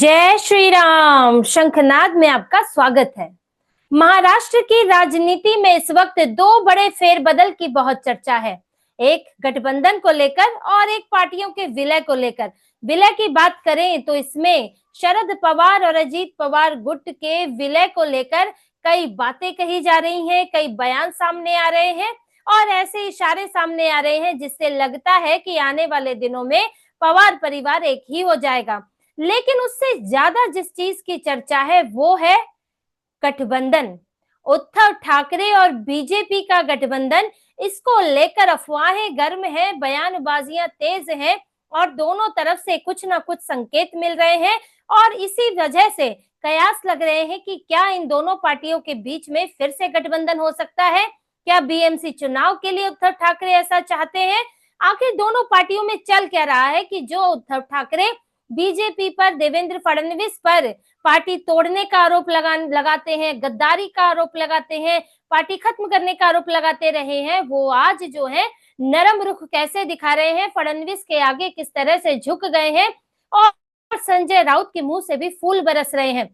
जय श्री राम। शंखनाद में आपका स्वागत है। महाराष्ट्र की राजनीति में इस वक्त दो बड़े फेरबदल की बहुत चर्चा है। एक गठबंधन को लेकर और एक पार्टियों के विलय को लेकर। विलय की बात करें तो इसमें शरद पवार और अजीत पवार गुट के विलय को लेकर कई बातें कही जा रही हैं, कई बयान सामने आ रहे हैं और ऐसे इशारे सामने आ रहे हैं जिससे लगता है कि आने वाले दिनों में पवार परिवार एक ही हो जाएगा। लेकिन उससे ज्यादा जिस चीज की चर्चा है वो है गठबंधन। उद्धव ठाकरे और बीजेपी का गठबंधन, इसको लेकर अफवाहें गर्म हैं, बयानबाजियां तेज हैं और दोनों तरफ से कुछ ना कुछ संकेत मिल रहे हैं और इसी वजह से कयास लग रहे हैं कि क्या इन दोनों पार्टियों के बीच में फिर से गठबंधन हो सकता है। क्या बीएमसी चुनाव के लिए उद्धव ठाकरे ऐसा चाहते हैं? आखिर दोनों पार्टियों में चल क्या रहा है कि जो उद्धव ठाकरे बीजेपी पर, देवेंद्र फडणवीस पर पार्टी तोड़ने का आरोप लगाते हैं, गद्दारी का आरोप लगाते हैं, पार्टी खत्म करने का आरोप लगाते रहे हैं, वो आज जो है नरम रुख कैसे दिखा रहे हैं, फडणवीस के आगे किस तरह से झुक गए हैं और संजय राउत के मुंह से भी फूल बरस रहे हैं।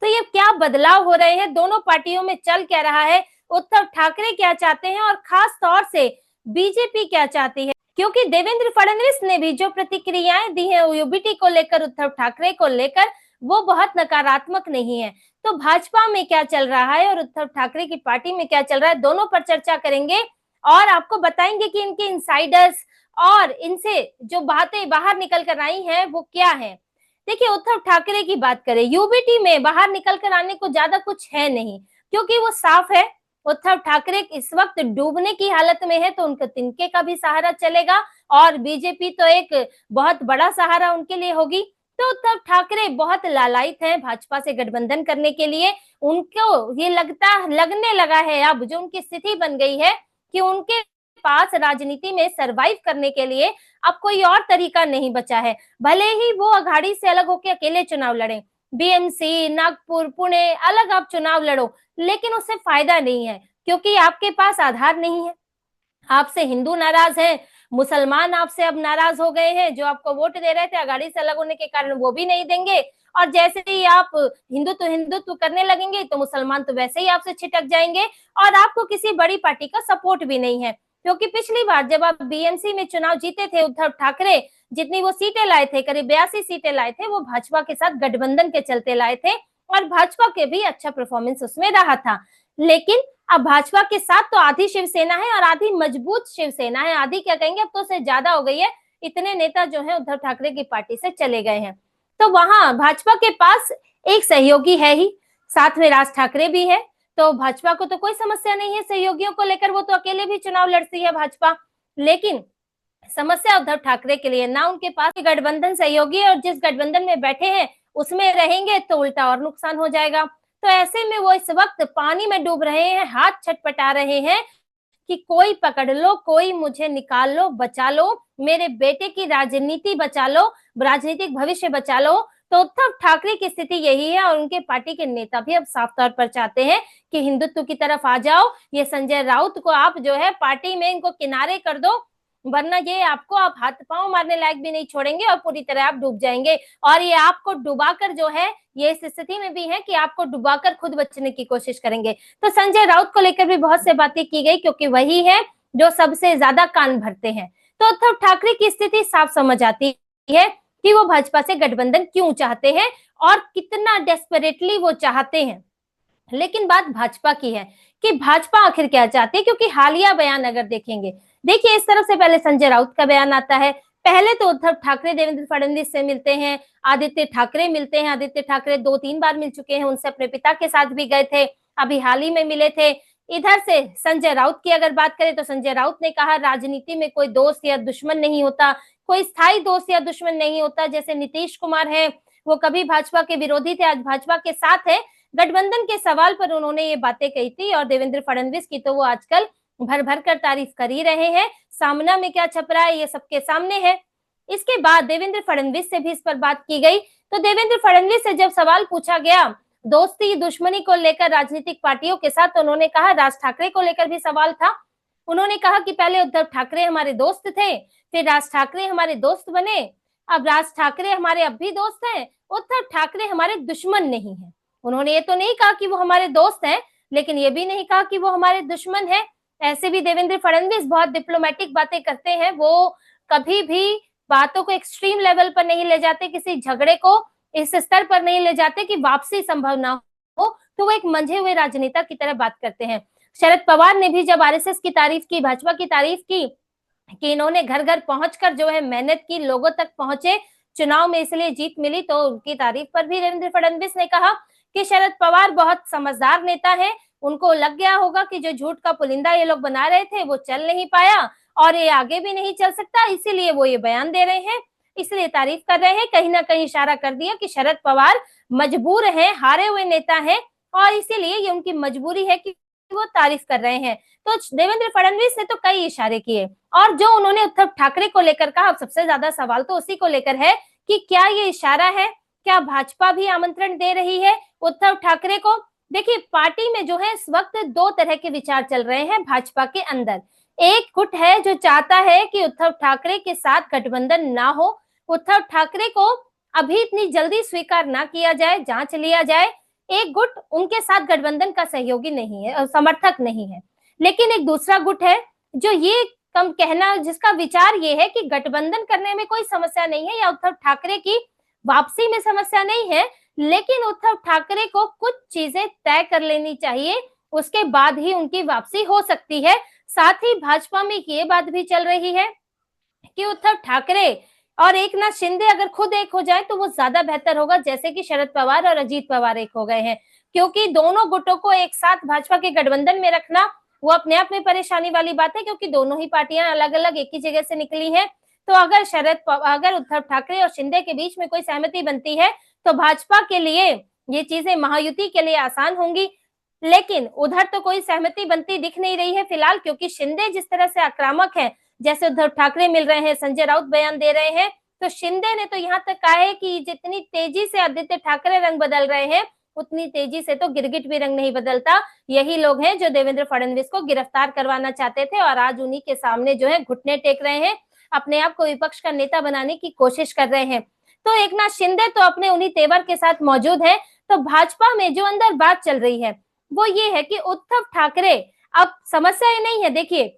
तो ये क्या बदलाव हो रहे हैं, दोनों पार्टियों में चल क्या रहा है, उद्धव ठाकरे क्या चाहते हैं और खास तौर से बीजेपी क्या चाहती है। क्योंकि देवेंद्र फडणवीस ने भी जो प्रतिक्रियाएं दी है यूबीटी को लेकर, उद्धव ठाकरे को लेकर, वो बहुत नकारात्मक नहीं है। तो भाजपा में क्या चल रहा है और उद्धव ठाकरे की पार्टी में क्या चल रहा है, दोनों पर चर्चा करेंगे और आपको बताएंगे कि इनके इनसाइडर्स और इनसे जो बातें बाहर निकल कर आई हैं वो क्या है। देखिए, उद्धव ठाकरे की बात करें, यूबीटी में बाहर निकल कर आने को ज्यादा कुछ है नहीं, क्योंकि वो साफ है उद्धव ठाकरे इस वक्त डूबने की हालत में है, तो उनका तिनके का भी सहारा चलेगा और बीजेपी तो एक बहुत बड़ा सहारा उनके लिए होगी। तो उद्धव ठाकरे बहुत लालायित हैं भाजपा से गठबंधन करने के लिए। उनको ये लगने लगा है अब, जो उनकी स्थिति बन गई है कि उनके पास राजनीति में सरवाइव करने के लिए अब कोई और तरीका नहीं बचा है। भले ही वो अघाड़ी से अलग होकर अकेले चुनाव लड़े, बीएमसी, नागपुर, पुणे अलग आप चुनाव लड़ो, लेकिन उससे फायदा नहीं है, क्योंकि आपके पास आधार नहीं है। आपसे हिंदू नाराज हैं, मुसलमान आपसे अब नाराज हो गए हैं, जो आपको वोट दे रहे थे अघाड़ी से अलग होने के कारण वो भी नहीं देंगे। और जैसे ही आप हिंदुत्व हिंदुत्व करने लगेंगे तो मुसलमान तो वैसे ही आपसे छिटक जाएंगे और आपको किसी बड़ी पार्टी का सपोर्ट भी नहीं है। क्योंकि पिछली बार जब आप बीएमसी में चुनाव जीते थे, उद्धव ठाकरे जितनी वो सीटें लाए थे, करीब 82 सीटें लाए थे, वो भाजपा के साथ गठबंधन के चलते लाए थे और भाजपा के भी अच्छा परफॉर्मेंस उसमें रहा था। लेकिन अब भाजपा के साथ तो आधी शिवसेना है और आधी मजबूत शिवसेना है, आधी क्या कहेंगे, अब तो उससे ज्यादा हो गई है। इतने नेता जो है उद्धव ठाकरे की पार्टी से चले गए हैं, तो वहां भाजपा के पास एक सहयोगी है ही, साथ में राज ठाकरे भी है, तो भाजपा को तो कोई समस्या नहीं है सहयोगियों को लेकर, वो तो अकेले भी चुनाव लड़ती है भाजपा। लेकिन समस्या उद्धव ठाकरे के लिए, ना उनके पास गठबंधन सहयोगी और जिस गठबंधन में बैठे हैं उसमें रहेंगे तो उल्टा और नुकसान हो जाएगा। तो ऐसे में वो इस वक्त पानी में डूब रहे हैं, हाथ छटपटा रहे हैं कि कोई पकड़ लो, कोई मुझे निकाल लो, बचा लो, मेरे बेटे की राजनीति बचा लो, राजनीतिक भविष्य बचा लो। तो उद्धव ठाकरे की स्थिति यही है और उनके पार्टी के नेता भी अब साफ तौर पर चाहते हैं कि हिंदुत्व की तरफ आ जाओ, ये संजय राउत को आप जो है पार्टी में इनको किनारे कर दो, वरना ये आपको आप हाथ पांव मारने लायक भी नहीं छोड़ेंगे और पूरी तरह आप डूब जाएंगे। और ये आपको डुबाकर जो है, ये इस स्थिति में भी है कि आपको डुबाकर खुद बचने की कोशिश करेंगे। तो संजय राउत को लेकर भी बहुत से बातें की गई, क्योंकि वही है जो सबसे ज्यादा कान भरते हैं। तो उद्धव ठाकरे की स्थिति साफ समझ आती है कि वो भाजपा से गठबंधन क्यों चाहते हैं और कितना डेस्परेटली वो चाहते हैं। लेकिन बात भाजपा की है कि भाजपा आखिर क्या चाहती है, क्योंकि हालिया बयान अगर देखेंगे, देखिए इस तरफ से पहले संजय राउत का बयान आता है। पहले तो उद्धव ठाकरे देवेंद्र फडणवीस से मिलते हैं, आदित्य ठाकरे मिलते हैं, आदित्य ठाकरे 2-3 बार मिल चुके हैं, उनसे अपने पिता के साथ भी गए थे, अभी हाल ही में मिले थे। इधर से संजय राउत की अगर बात करें तो संजय राउत ने कहा राजनीति में कोई दोस्त या दुश्मन नहीं होता, कोई स्थायी दोस्त या दुश्मन नहीं होता। जैसे नीतीश कुमार है, वो कभी भाजपा के विरोधी थे, आज भाजपा के साथ है। गठबंधन के सवाल पर उन्होंने ये बातें कही थी और देवेंद्र फडणवीस की तो वो आजकल भर भर कर तारीफ कर ही रहे हैं। सामना में क्या छप रहा है ये सबके सामने है। इसके बाद देवेंद्र फडणवीस से भी इस पर बात की गई, तो देवेंद्र फडणवीस से जब सवाल पूछा गया दोस्ती दुश्मनी को लेकर राजनीतिक पार्टियों के साथ, तो उन्होंने कहा, राज ठाकरे को लेकर भी सवाल था, उन्होंने कहा कि पहले उद्धव ठाकरे हमारे दोस्त थे, फिर राज ठाकरे हमारे दोस्त बने, अब राज ठाकरे हमारे अब भी दोस्त हैं, उद्धव ठाकरे हमारे दुश्मन नहीं है। उन्होंने ये तो नहीं कहा कि वो हमारे दोस्त हैं, लेकिन ये भी नहीं कहा कि वो हमारे दुश्मन है। ऐसे भी देवेंद्र फडणवीस बहुत डिप्लोमेटिक बातें करते हैं, वो कभी भी बातों को एक्सट्रीम लेवल पर नहीं ले जाते, किसी झगड़े को इस स्तर पर नहीं ले जाते कि वापसी संभव ना हो, तो वो एक मंझे हुए राजनेता की तरह बात करते हैं। शरद पवार ने भी जब आरएसएस की तारीफ की, भाजपा की तारीफ की कि इन्होंने घर घर पहुंचकर जो है मेहनत की, लोगों तक पहुंचे, चुनाव में इसलिए जीत मिली, तो उनकी तारीफ पर भी देवेंद्र फडणवीस ने कहा कि शरद पवार बहुत समझदार नेता है, उनको लग गया होगा कि जो झूठ का पुलिंदा ये लोग बना रहे थे वो चल नहीं पाया और ये आगे भी नहीं चल सकता, इसीलिए वो ये बयान दे रहे हैं, इसलिए तारीफ कर रहे हैं। कहीं ना कहीं इशारा कर दिया कि शरद पवार मजबूर हैं, हारे हुए नेता हैं और इसीलिए ये उनकी मजबूरी है कि वो तारीफ कर रहे हैं। तो देवेंद्र फडणवीस ने तो कई इशारे किए और जो उन्होंने उद्धव ठाकरे को लेकर कहा, सबसे ज्यादा सवाल तो उसी को लेकर है कि क्या ये इशारा है, क्या भाजपा भी आमंत्रण दे रही है उद्धव ठाकरे को। देखिए, पार्टी में जो है इस वक्त दो तरह के विचार चल रहे हैं भाजपा के अंदर। एक गुट है जो चाहता है कि उद्धव ठाकरे के साथ गठबंधन ना हो, उद्धव ठाकरे को अभी इतनी जल्दी स्वीकार ना किया जाए, जांच लिया जाए। एक गुट उनके साथ गठबंधन का सहयोगी नहीं है, समर्थक नहीं है। लेकिन एक दूसरा गुट है जो ये कम कहना, जिसका विचार ये है कि गठबंधन करने में कोई समस्या नहीं है या उद्धव ठाकरे की वापसी में समस्या नहीं है, लेकिन उद्धव ठाकरे को कुछ चीजें तय कर लेनी चाहिए, उसके बाद ही उनकी वापसी हो सकती है। साथ ही भाजपा में ये बात भी चल रही है कि उद्धव ठाकरे और एकनाथ शिंदे अगर खुद एक हो जाए तो वो ज्यादा बेहतर होगा, जैसे कि शरद पवार और अजीत पवार एक हो गए हैं। क्योंकि दोनों गुटों को एक साथ भाजपा के गठबंधन में रखना वो अपने आप में परेशानी वाली बात है, क्योंकि दोनों ही पार्टियां अलग अलग एक ही जगह से निकली हैं। तो अगर उद्धव ठाकरे और शिंदे के बीच में कोई सहमति बनती है तो भाजपा के लिए ये चीजें महायुति के लिए आसान होंगी। लेकिन उधर तो कोई सहमति बनती दिख नहीं रही है फिलहाल, क्योंकि शिंदे जिस तरह से आक्रामक है, जैसे उद्धव ठाकरे मिल रहे हैं, संजय राउत बयान दे रहे हैं, तो शिंदे ने तो यहाँ तक कहा है कि जितनी तेजी से आदित्य ठाकरे रंग बदल रहे हैं उतनी तेजी से तो गिरगिट भी रंग नहीं बदलता। यही लोग हैं जो देवेंद्र फडणवीस को गिरफ्तार करवाना चाहते थे और आज उन्हीं के सामने जो है घुटने टेक रहे हैं, अपने आप को विपक्ष का नेता बनाने की कोशिश कर रहे हैं। तो एकनाथ शिंदे तो अपने उन्हीं तेवर के साथ मौजूद है। तो भाजपा में जो अंदर बात चल रही है वो ये है कि उद्धव ठाकरे, अब समस्या ये नहीं है, देखिए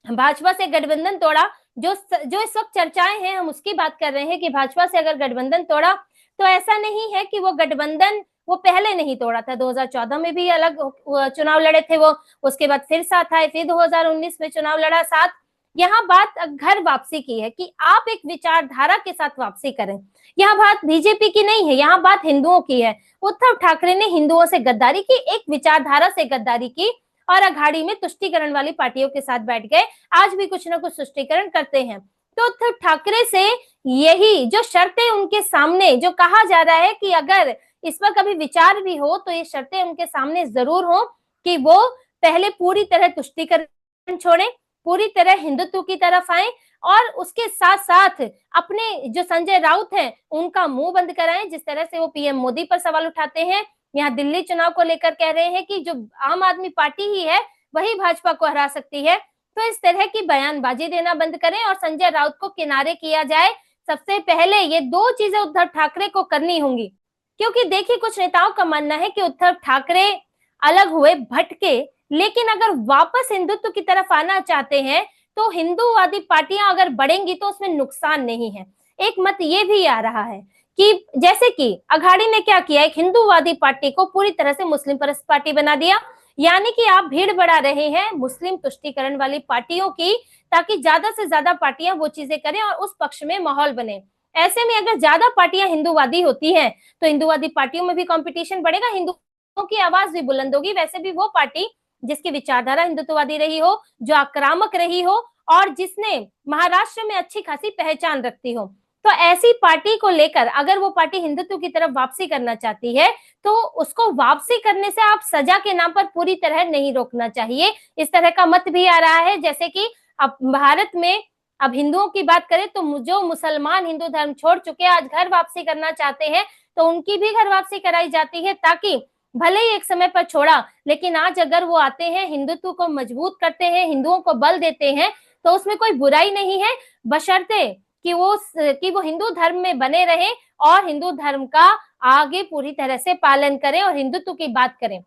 भाजपा से गठबंधन तोड़ा, जो इस वक्त चर्चाएं हैं हम उसकी बात कर रहे हैं कि भाजपा से अगर गठबंधन तोड़ा तो ऐसा नहीं है कि वो गठबंधन वो पहले नहीं तोड़ा था, 2014 में भी अलग चुनाव लड़े थे वो, उसके बाद फिर साथ आए, फिर 2019 में चुनाव लड़ा साथ। यहाँ बात घर वापसी की है कि आप एक विचारधारा के साथ वापसी करें। यहाँ बात बीजेपी की नहीं है, यहाँ बात हिंदुओं की है। उद्धव ठाकरे ने हिंदुओं से गद्दारी की, एक विचारधारा से गद्दारी की और अघाड़ी में तुष्टीकरण वाली पार्टियों के साथ बैठ गए। आज भी कुछ ना कुछ तुष्टीकरण करते हैं। तो उद्धव ठाकरे से यही जो शर्तें उनके सामने, जो कहा जा रहा है कि अगर इस पर कभी विचार भी हो तो ये शर्तें उनके सामने जरूर हो कि वो पहले पूरी तरह तुष्टीकरण छोड़ें, पूरी तरह हिंदुत्व की तरफ आए और उसके साथ साथ अपने जो संजय राउत हैं उनका मुंह बंद कराएं। जिस तरह से वो पीएम मोदी पर सवाल उठाते हैं, यहाँ दिल्ली चुनाव को लेकर कह रहे हैं कि जो आम आदमी पार्टी ही है वही भाजपा को हरा सकती है, तो इस तरह की बयानबाजी देना बंद करें और संजय राउत को किनारे किया जाए। सबसे पहले ये दो चीजें उद्धव ठाकरे को करनी होंगी, क्योंकि देखिए कुछ नेताओं का मानना है कि उद्धव ठाकरे अलग हुए, भटके, लेकिन अगर वापस हिंदुत्व की तरफ आना चाहते हैं तो हिंदूवादी पार्टियां अगर बढ़ेंगी तो उसमें नुकसान नहीं है। एक मत ये भी आ रहा है कि जैसे कि अघाड़ी ने क्या किया, एक हिंदूवादी पार्टी को पूरी तरह से मुस्लिम परस्त पार्टी बना दिया, यानी कि आप भीड़ बढ़ा रहे हैं मुस्लिम तुष्टीकरण वाली पार्टियों की, ताकि ज्यादा से ज्यादा पार्टियां वो चीजें करें और उस पक्ष में माहौल बने। ऐसे में अगर ज्यादा पार्टियां हिंदूवादी होती हैं तो हिंदूवादी पार्टियों में भी कंपटीशन बढ़ेगा, हिंदुओं की आवाज भी बुलंद होगी। वैसे भी वो पार्टी जिसकी विचारधारा हिंदुत्ववादी रही हो, जो आक्रामक रही हो और जिसने महाराष्ट्र में अच्छी खासी पहचान रखती हो, तो ऐसी पार्टी को लेकर अगर वो पार्टी हिंदुत्व की तरफ वापसी करना चाहती है तो उसको वापसी करने से आप सजा के नाम पर पूरी तरह नहीं रोकना चाहिए। इस तरह का मत भी आ रहा है, जैसे कि अब भारत में अब हिंदुओं की बात करें तो जो मुसलमान हिंदू धर्म छोड़ चुके आज घर वापसी करना चाहते हैं तो उनकी भी घर वापसी कराई जाती है, ताकि भले ही एक समय पर छोड़ा लेकिन आज अगर वो आते हैं, हिंदुत्व को मजबूत करते हैं, हिंदुओं को बल देते हैं तो उसमें कोई बुराई नहीं है, बशर्ते कि वो हिंदू धर्म में बने रहे और हिंदू धर्म का आगे पूरी तरह से पालन करें और हिंदुत्व की बात करें।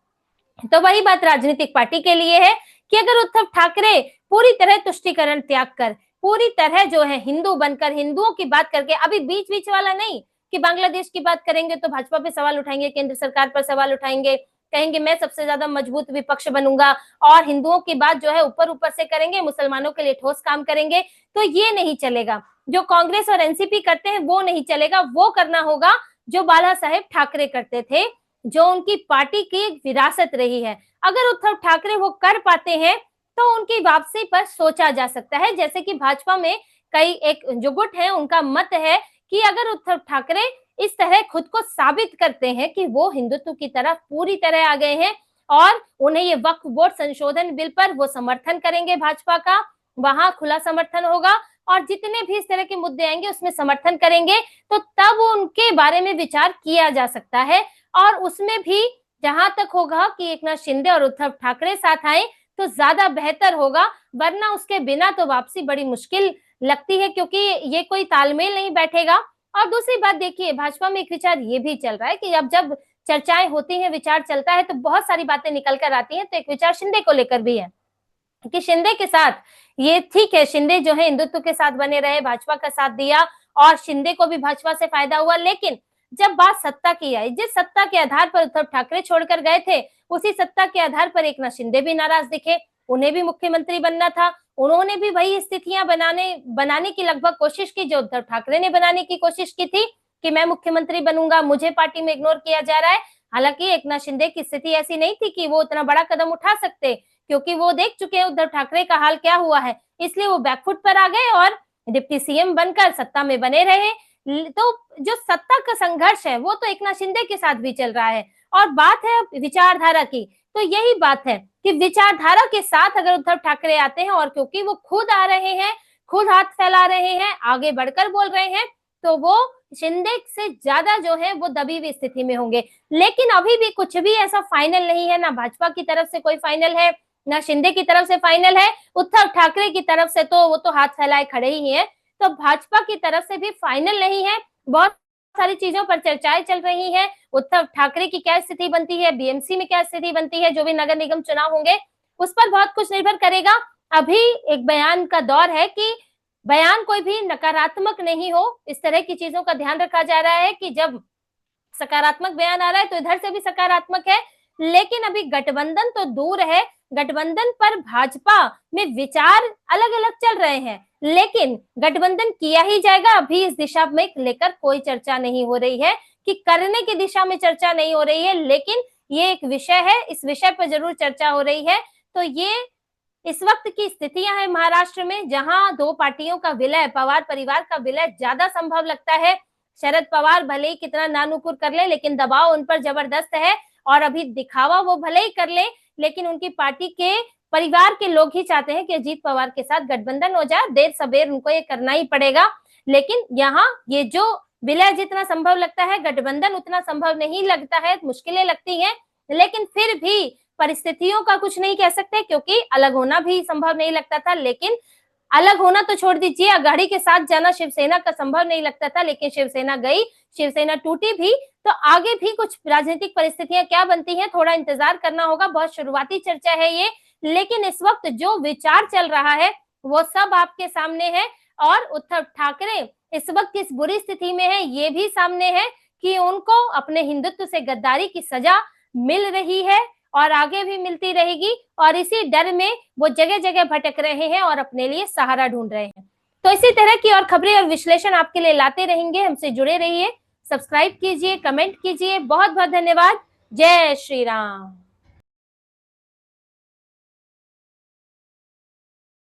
तो वही बात राजनीतिक पार्टी के लिए है कि अगर उद्धव ठाकरे पूरी तरह तुष्टीकरण त्याग कर पूरी तरह जो है हिंदू बनकर हिंदुओं की बात करके, अभी बीच बीच वाला नहीं कि बांग्लादेश की बात करेंगे तो भाजपा पे सवाल उठाएंगे, केंद्र सरकार पर सवाल उठाएंगे, कहेंगे मैं सबसे ज्यादा मजबूत विपक्ष बनूंगा, और हिंदुओं की बात जो है ऊपर ऊपर से करेंगे, मुसलमानों के लिए ठोस काम करेंगे, तो ये नहीं चलेगा। जो कांग्रेस और एनसीपी करते हैं वो नहीं चलेगा। वो करना होगा जो बाला साहेब ठाकरे करते थे, जो उनकी पार्टी की विरासत रही है। अगर उद्धव ठाकरे वो कर पाते हैं तो उनकी वापसी पर सोचा जा सकता है। जैसे कि भाजपा में कई एक जो गुट है उनका मत है कि अगर उद्धव ठाकरे इस तरह खुद को साबित करते हैं कि वो हिंदुत्व की तरफ पूरी तरह आ गए हैं और उन्हें ये वक्फ बोर्ड संशोधन बिल पर वो समर्थन करेंगे, भाजपा का वहां खुला समर्थन होगा और जितने भी इस तरह के मुद्दे आएंगे उसमें समर्थन करेंगे, तो तब उनके बारे में विचार किया जा सकता है। और उसमें भी जहां तक होगा कि एकनाथ शिंदे और उद्धव ठाकरे साथ आए तो ज्यादा बेहतर होगा, वरना उसके बिना तो वापसी बड़ी मुश्किल लगती है, क्योंकि ये कोई तालमेल नहीं बैठेगा। और दूसरी बात देखिए, भाजपा में एक विचार ये भी चल रहा है कि अब जब चर्चाएं होती हैं, विचार चलता है तो बहुत सारी बातें निकल कर आती हैं। तो एक विचार शिंदे को लेकर भी है कि शिंदे के साथ ये ठीक है, शिंदे जो है हिंदुत्व के साथ बने रहे, भाजपा का साथ दिया और शिंदे को भी भाजपा से फायदा हुआ, लेकिन जब बात सत्ता की आई, जिस सत्ता के आधार पर उद्धव ठाकरे छोड़कर गए थे, उसी सत्ता के आधार पर एकनाथ शिंदे भी नाराज दिखे। उन्हें भी मुख्यमंत्री बनना था, उन्होंने भी वही स्थितियां बनाने की लगभग कोशिश की जो उद्धव ठाकरे ने बनाने की कोशिश की थी कि मैं मुख्यमंत्री बनूंगा, मुझे पार्टी में इग्नोर किया जा रहा है। हालांकि एकनाथ शिंदे की स्थिति ऐसी नहीं थी कि वो इतना बड़ा कदम उठा सकते, क्योंकि वो देख चुके हैं उद्धव ठाकरे का हाल क्या हुआ है, इसलिए वो बैकफुट पर आ गए और डिप्टी सीएम बनकर सत्ता में बने रहे। तो जो सत्ता का संघर्ष है वो तो एकनाथ शिंदे के साथ भी चल रहा है। और बात है विचारधारा की, तो यही बात है कि विचारधारा के साथ अगर उद्धव ठाकरे आते हैं और क्योंकि वो खुद आ रहे हैं, खुद हाथ फैला रहे हैं, आगे बढ़कर बोल रहे हैं, तो वो शिंदे से ज्यादा जो है वो दबी हुई स्थिति में होंगे। लेकिन अभी भी कुछ भी ऐसा फाइनल नहीं है, ना भाजपा की तरफ से कोई फाइनल है, ना शिंदे की तरफ से फाइनल है। उद्धव ठाकरे की तरफ से तो वो तो हाथ फैलाए खड़े ही है, तो भाजपा की तरफ से भी फाइनल नहीं है। बहुत सारी चीजों पर चर्चाएं चल रही हैं। उद्धव ठाकरे की क्या स्थिति बनती है, बीएमसी में क्या स्थिति बनती है, जो भी नगर निगम चुनाव होंगे उस पर बहुत कुछ निर्भर करेगा। अभी एक बयान का दौर है कि बयान कोई भी नकारात्मक नहीं हो, इस तरह की चीजों का ध्यान रखा जा रहा है कि जब सकारात्मक बयान आ रहा है तो इधर से भी सकारात्मक है। लेकिन अभी गठबंधन तो दूर है, गठबंधन पर भाजपा में विचार अलग अलग चल रहे हैं, लेकिन गठबंधन किया ही जाएगा। अभी इस दिशा में लेकर कोई चर्चा नहीं हो रही है, कि करने की दिशा में चर्चा नहीं हो रही है, लेकिन ये एक विषय है, इस विषय पर जरूर चर्चा हो रही है। तो ये इस वक्त की स्थितियां हैं महाराष्ट्र में, जहां दो पार्टियों का विलय, पवार परिवार का विलय ज्यादा संभव लगता है। शरद पवार भले ही कितना नानुकुर कर ले, लेकिन दबाव उन पर जबरदस्त है, और अभी दिखावा वो भले ही कर ले, लेकिन उनकी पार्टी के परिवार के लोग ही चाहते हैं कि अजीत पवार के साथ गठबंधन हो जाए। देर सबेर उनको ये करना ही पड़ेगा। लेकिन यहाँ ये जो विलय जितना संभव लगता है, गठबंधन उतना संभव नहीं लगता है, मुश्किलें लगती हैं। लेकिन फिर भी परिस्थितियों का कुछ नहीं कह सकते, क्योंकि अलग होना भी संभव नहीं लगता था। लेकिन अलग होना तो छोड़ दीजिए, अघाड़ी के साथ जाना शिवसेना का संभव नहीं लगता था, लेकिन शिवसेना गई, शिवसेना टूटी भी। तो आगे भी कुछ राजनीतिक परिस्थितियां क्या बनती हैं, थोड़ा इंतजार करना होगा। बहुत शुरुआती चर्चा है ये, लेकिन इस वक्त जो विचार चल रहा है वो सब आपके सामने है। और उद्धव ठाकरे इस वक्त किस बुरी स्थिति में है ये भी सामने है, कि उनको अपने हिंदुत्व से गद्दारी की सजा मिल रही है और आगे भी मिलती रहेगी, और इसी डर में वो जगह जगह भटक रहे हैं और अपने लिए सहारा ढूंढ रहे हैं। तो इसी तरह की और खबरें और विश्लेषण आपके लिए लाते रहेंगे, हमसे जुड़े रहिए, सब्सक्राइब कीजिए, कमेंट कीजिए। बहुत बहुत धन्यवाद। जय श्री राम।